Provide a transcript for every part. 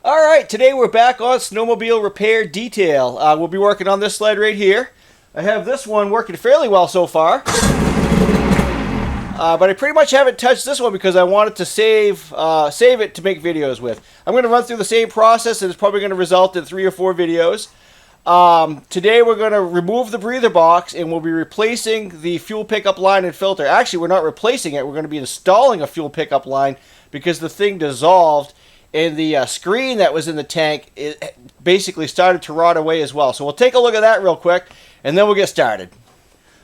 Alright, today we're back on Snowmobile Repair Detail. We'll be working on this sled right here. I have this one working fairly well so far. But I pretty much haven't touched this one because I wanted to save it to make videos with. I'm going to run through the same process and it's probably going to result in 3 or 4 videos. Today we're going to remove the breather box and we'll be replacing the fuel pickup line and filter. Actually, we're not replacing it. We're going to be installing a fuel pickup line because the thing dissolved and the screen that was in the tank it basically started to rot away as well. So we'll take a look at that real quick and then we'll get started.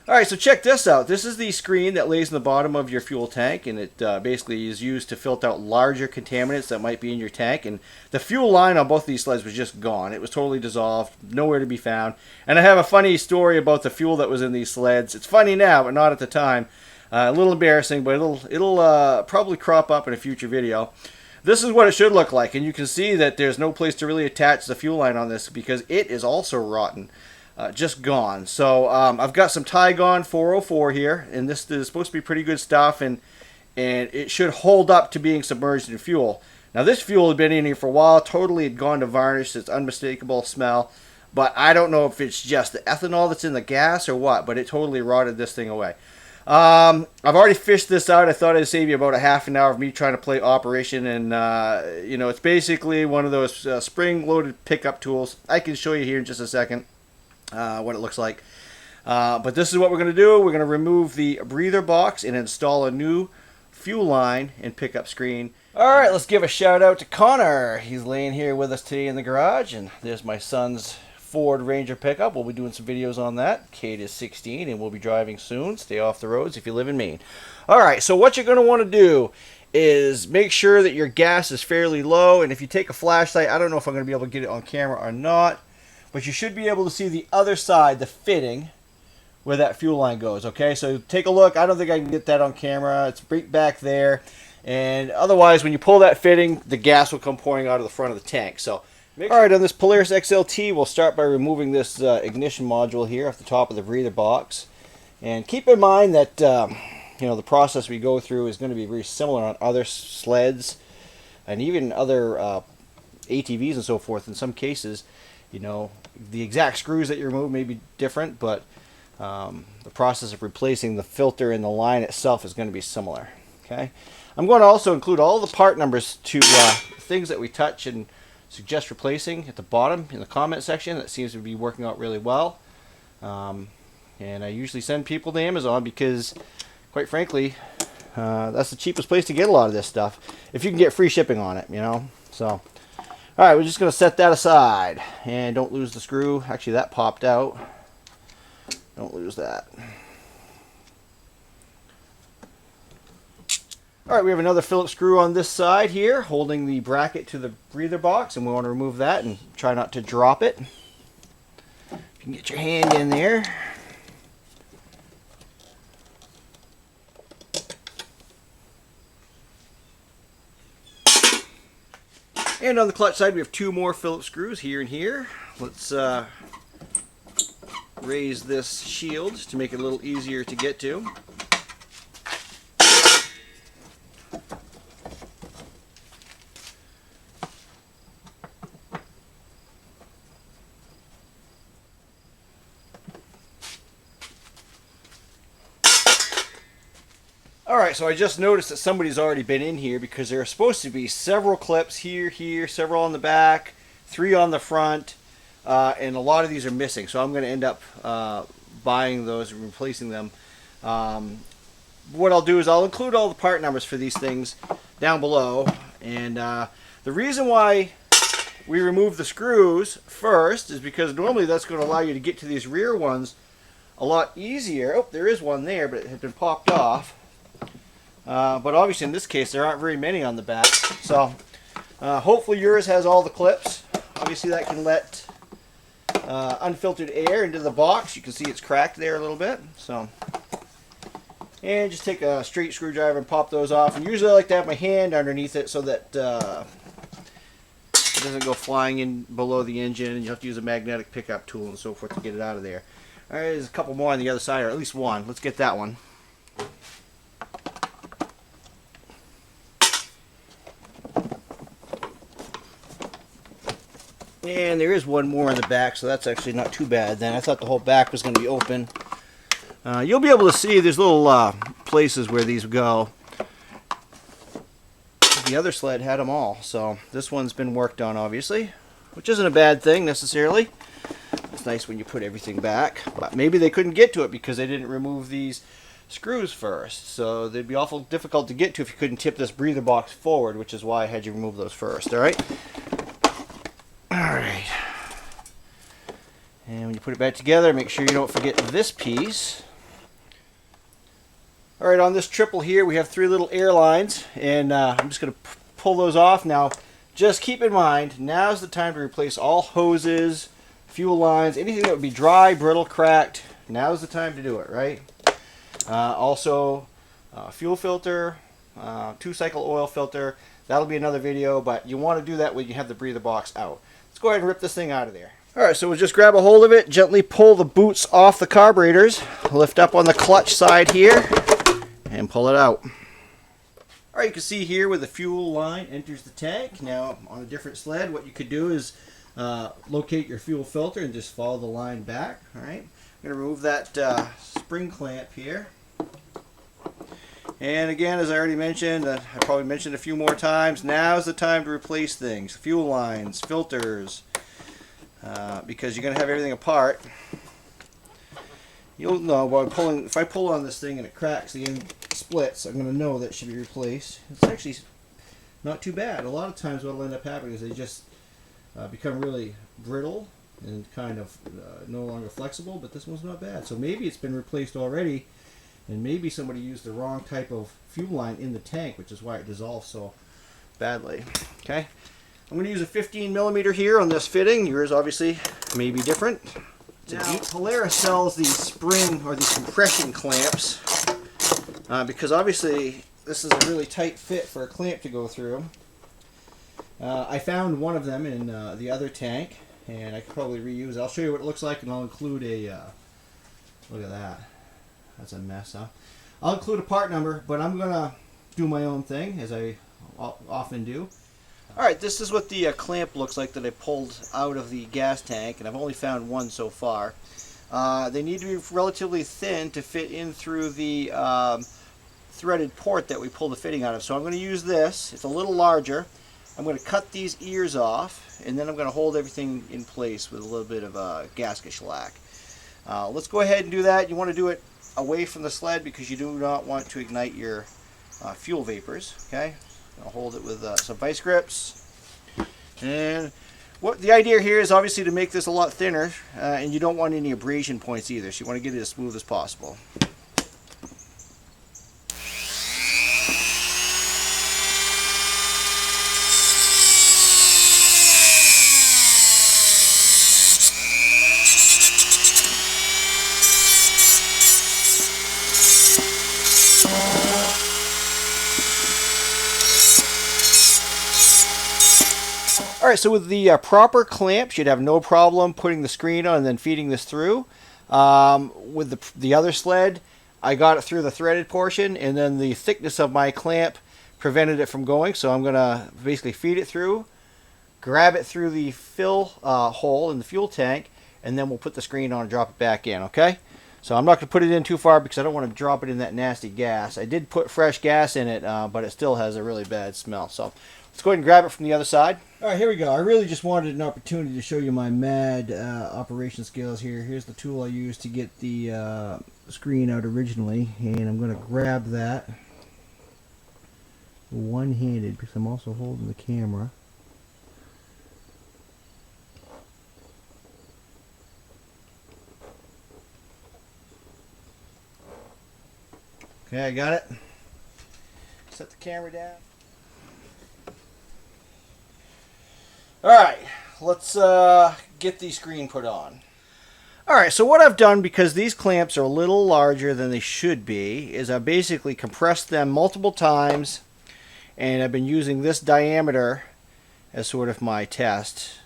Alright, so check this out. This is the screen that lays in the bottom of your fuel tank, and it basically is used to filter out larger contaminants that might be in your tank. And the fuel line on both of these sleds was just gone. It was totally dissolved, nowhere to be found. And I have a funny story about the fuel that was in these sleds. It's funny now, but not at the time. A little embarrassing, but it'll probably crop up in a future video. This is what it should look like, and you can see that there's no place to really attach the fuel line on this because it is also rotten. Just gone. So I've got some Tygon F404 here, and this is supposed to be pretty good stuff, and it should hold up to being submerged in fuel. Now this fuel had been in here for a while, totally had gone to varnish, it's unmistakable smell, but I don't know if it's just the ethanol that's in the gas or what, but it totally rotted this thing away. I've already fished this out. I thought I'd save you about a half an hour of me trying to play operation, and you know, it's basically one of those spring-loaded pickup tools. I can show you here in just a second. What it looks like. But this is what we're going to do. We're going to remove the breather box and install a new fuel line and pickup screen. Alright, let's give a shout out to Connor. He's laying here with us today in the garage, and there's my son's Ford Ranger pickup. We'll be doing some videos on that. Kate is 16 and we'll be driving soon. Stay off the roads if you live in Maine. Alright, so what you're going to want to do is make sure that your gas is fairly low, and if you take a flashlight, I don't know if I'm going to be able to get it on camera or not, but you should be able to see the other side, the fitting, where that fuel line goes, okay? So take a look. I don't think I can get that on camera. It's right back there. And otherwise, when you pull that fitting, the gas will come pouring out of the front of the tank. So, alright, on this Polaris XLT, we'll start by removing this ignition module here off the top of the breather box. And keep in mind that, you know, the process we go through is going to be very similar on other sleds and even other ATVs and so forth in some cases. You know, the exact screws that you remove may be different, but the process of replacing the filter and the line itself is going to be similar. Okay, I'm going to also include all the part numbers to things that we touch and suggest replacing at the bottom in the comment section. That seems to be working out really well. And I usually send people to Amazon because, quite frankly, that's the cheapest place to get a lot of this stuff. If you can get free shipping on it, you know. So. Alright, we're just going to set that aside. And don't lose the screw. Actually, that popped out. Don't lose that. Alright, we have another Phillips screw on this side here, holding the bracket to the breather box. And we want to remove that and try not to drop it. If you can get your hand in there. And on the clutch side, we have 2 more Phillips screws here and here. Let's raise this shield to make it a little easier to get to. Alright, so I just noticed that somebody's already been in here because there are supposed to be several clips here, several on the back, 3 on the front, and a lot of these are missing. So I'm going to end up buying those and replacing them. What I'll do is I'll include all the part numbers for these things down below. And the reason why we remove the screws first is because normally that's going to allow you to get to these rear ones a lot easier. Oh, there is one there, but it had been popped off. But obviously in this case there aren't very many on the back, so hopefully yours has all the clips. Obviously that can let unfiltered air into the box. You can see it's cracked there a little bit. So, and just take a straight screwdriver and pop those off. And usually I like to have my hand underneath it so that it doesn't go flying in below the engine, and you have to use a magnetic pickup tool and so forth to get it out of there. Alright, there's a couple more on the other side, or at least one. Let's get that one. And there is one more in the back, so that's actually not too bad then. I thought the whole back was going to be open. You'll be able to see there's little places where these go. The other sled had them all, so this one's been worked on, obviously, which isn't a bad thing necessarily. It's nice when you put everything back, but maybe they couldn't get to it because they didn't remove these screws first, so they'd be awful difficult to get to if you couldn't tip this breather box forward, which is why I had you remove those first. Alright, and when you put it back together, make sure you don't forget this piece. Alright, on this triple here we have 3 little air lines, and I'm just going to pull those off. Now just keep in mind, now's the time to replace all hoses, fuel lines, anything that would be dry, brittle, cracked. Now's the time to do it, right? Also fuel filter, 2-cycle oil filter. That'll be another video, but you want to do that when you have the breather box out. Let's go ahead and rip this thing out of there. Alright, so we'll just grab a hold of it, gently pull the boots off the carburetors, lift up on the clutch side here, and pull it out. Alright, you can see here where the fuel line enters the tank. Now, on a different sled, what you could do is locate your fuel filter and just follow the line back. Alright, I'm going to remove that spring clamp here. And again, as I already mentioned, I probably mentioned a few more times, now's the time to replace things. Fuel lines, filters, because you're going to have everything apart. You'll know by pulling, if I pull on this thing and it cracks, the end splits, I'm going to know that it should be replaced. It's actually not too bad. A lot of times what will end up happening is they just become really brittle and kind of no longer flexible, but this one's not bad. So maybe it's been replaced already, and maybe somebody used the wrong type of fuel line in the tank, which is why it dissolves so badly. Okay, I'm going to use a 15mm here on this fitting. Yours obviously may be different. Now, Polaris sells these spring or these compression clamps because obviously this is a really tight fit for a clamp to go through. I found one of them in the other tank, and I could probably reuse it. I'll show you what it looks like, and I'll include a look at that. That's a mess, huh? I'll include a part number, but I'm gonna do my own thing, as I often do. Alright, this is what the clamp looks like that I pulled out of the gas tank, and I've only found one so far. They need to be relatively thin to fit in through the threaded port that we pulled the fitting out of. So I'm going to use this. It's a little larger. I'm going to cut these ears off, and then I'm going to hold everything in place with a little bit of gasket shellac. Let's go ahead and do that. You want to do it away from the sled because you do not want to ignite your fuel vapors. Okay, I'll hold it with some vice grips. And what the idea here is obviously to make this a lot thinner, and you don't want any abrasion points either, so you want to get it as smooth as possible. Alright, so with the proper clamps, you'd have no problem putting the screen on and then feeding this through. With the other sled, I got it through the threaded portion, and then the thickness of my clamp prevented it from going, so I'm going to basically feed it through, grab it through the fill hole in the fuel tank, and then we'll put the screen on and drop it back in, okay? So I'm not going to put it in too far because I don't want to drop it in that nasty gas. I did put fresh gas in it, but it still has a really bad smell. So let's go ahead and grab it from the other side. All right, here we go. I really just wanted an opportunity to show you my mad operation skills here. Here's the tool I used to get the screen out originally, and I'm going to grab that one-handed because I'm also holding the camera. Okay, I got it. Set the camera down. Alright, let's get the screen put on. Alright, so what I've done, because these clamps are a little larger than they should be, is I've basically compressed them multiple times, and I've been using this diameter as sort of my test.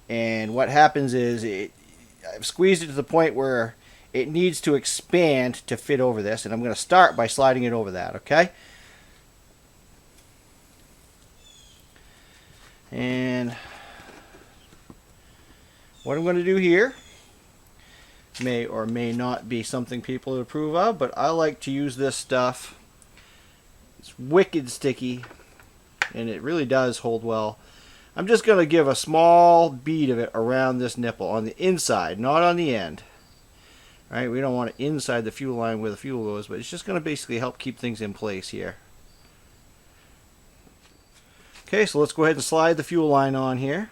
And what happens is I've squeezed it to the point where it needs to expand to fit over this, and I'm going to start by sliding it over that, okay? And what I'm going to do here may or may not be something people would approve of, but I like to use this stuff. It's wicked sticky, and it really does hold well. I'm just going to give a small bead of it around this nipple on the inside, not on the end. Right? We don't want it inside the fuel line where the fuel goes, but it's just going to basically help keep things in place here. Okay, so let's go ahead and slide the fuel line on here.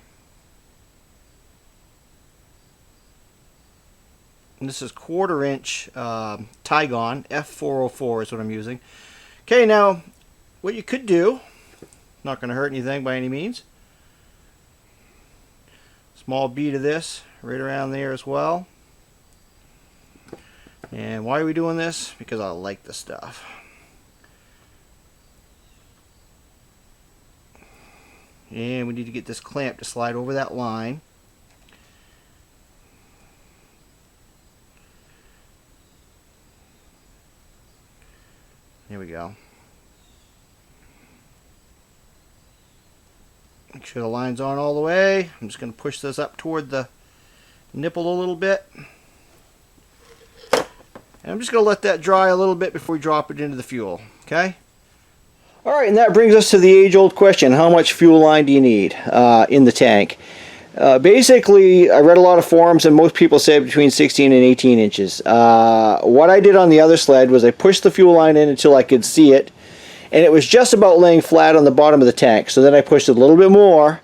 And this is 1/4 inch Tygon F404 is what I'm using. Okay, now what you could do, not going to hurt anything by any means. Small bead of this right around there as well. And why are we doing this? Because I like the stuff. And we need to get this clamp to slide over that line. There we go. Make sure the line's on all the way. I'm just going to push this up toward the nipple a little bit. And I'm just going to let that dry a little bit before we drop it into the fuel. Okay? Alright, and that brings us to the age-old question. How much fuel line do you need in the tank? Basically, I read a lot of forums and most people say between 16 and 18 inches. What I did on the other sled was I pushed the fuel line in until I could see it, and it was just about laying flat on the bottom of the tank. So then I pushed it a little bit more,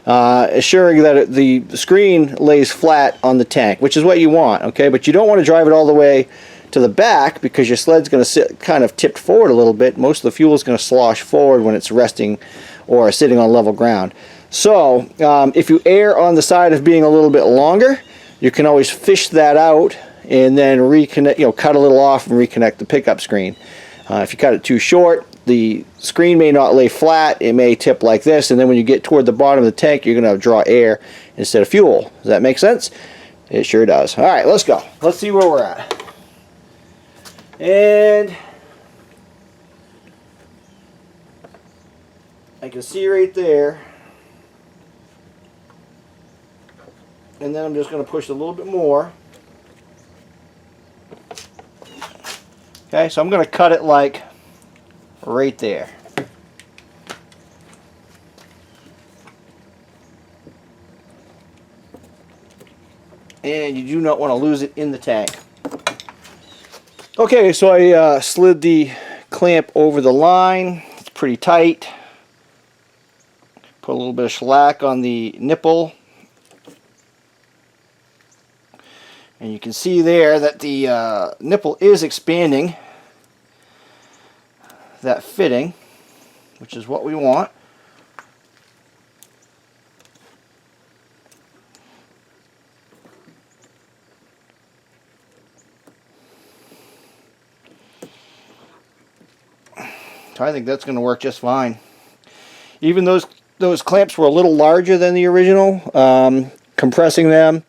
assuring that the screen lays flat on the tank, which is what you want, okay? But you don't want to drive it all the way to the back because your sled's going to sit kind of tipped forward a little bit. Most of the fuel is going to slosh forward when it's resting or sitting on level ground. So if you err on the side of being a little bit longer, you can always fish that out and then reconnect, cut a little off and reconnect the pickup screen. If you cut it too short, the screen may not lay flat. It may tip like this, and then when you get toward the bottom of the tank, you're going to draw air instead of fuel. Does that make sense? It sure does. All right, let's go. Let's see where we're at. And I can see right there. And then I'm just going to push a little bit more. Okay, so I'm going to cut it like right there. And you do not want to lose it in the tank. Okay, so I slid the clamp over the line. It's pretty tight. Put a little bit of shellac on the nipple. And you can see there that the nipple is expanding that fitting, which is what we want. So I think that's going to work just fine. Even those clamps were a little larger than the original. Compressing them,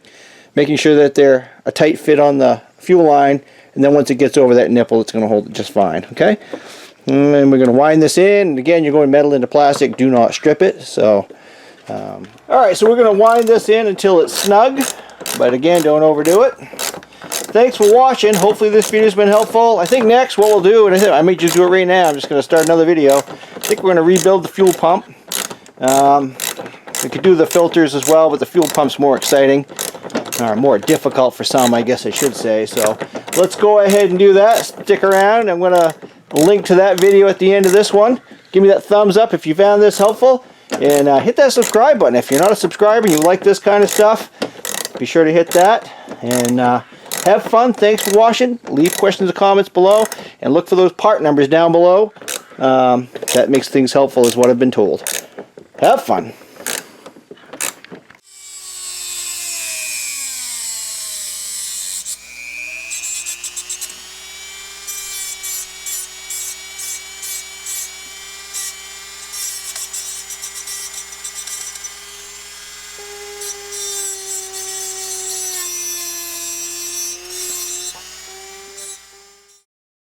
making sure that they're a tight fit on the fuel line, and then once it gets over that nipple, it's going to hold it just fine. Okay, and we're going to wind this in. And again, you're going metal into plastic. Do not strip it. So, all right, so we're going to wind this in until it's snug, but again, don't overdo it. Thanks for watching. Hopefully this video's been helpful. I think next what we'll do, and I may just do it right now, I'm just going to start another video. I think we're going to rebuild the fuel pump. We could do the filters as well, but the fuel pump's more exciting, or more difficult for some, I guess I should say. So let's go ahead and do that. Stick around. I'm going to link to that video at the end of this one. Give me that thumbs up if you found this helpful, and hit that subscribe button. If you're not a subscriber and you like this kind of stuff, be sure to hit that. And have fun. Thanks for watching. Leave questions or comments below, and look for those part numbers down below. That makes things helpful, is what I've been told. Have fun.